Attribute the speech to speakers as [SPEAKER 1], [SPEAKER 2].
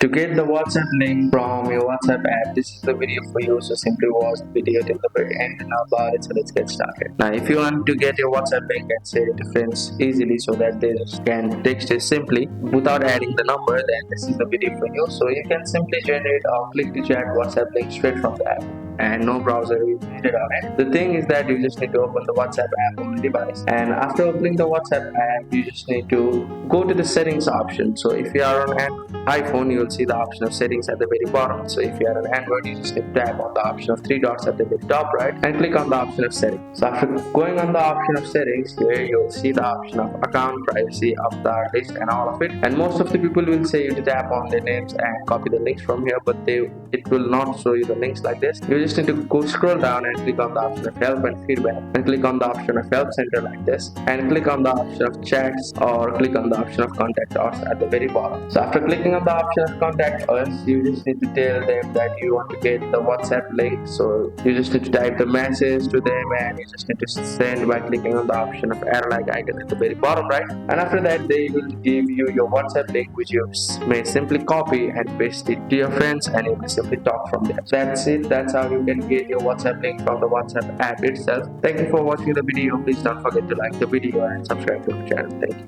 [SPEAKER 1] To get the WhatsApp link from your WhatsApp app, this is the video for you. So simply watch the video till the very end and about it. So let's get started. Now, if you want to get your WhatsApp link and share it to friends easily so that they can text it simply without adding the number, then this is the video for you. So you can simply generate or click to chat WhatsApp link straight from the app, and no browser is needed on it. The thing is that you just need to open the WhatsApp app on the device, and after opening the WhatsApp app, you just need to go to the settings option. So if you are on an iPhone, you will see the option of settings at the very bottom. So if you are on Android, you just need to tap on the option of three dots at the very top right and click on the option of settings. So after going on the option of settings, here you will see the option of account privacy, avatar list, and all of it. And most of the people will say you to tap on their names and copy the links from here, but it will not show you the links like this. You just need to go scroll down and click on the option of help and feedback, and click on the option of help center like this, and click on the option of chats, or click on the option of contact us at the very bottom. So after clicking on the option of contact us, you just need to tell them that you want to get the WhatsApp link. So you just need to type the message to them, and you just need to send by clicking on the option of arrow like icon at the very bottom right. And after that, they will give you your WhatsApp link, which you may simply copy and paste it to your friends, and you may simply talk from there. That's it. That's how you can get your WhatsApp link from the WhatsApp app itself. Thank you for watching the video. Please don't forget to like the video and subscribe to the channel. Thank you.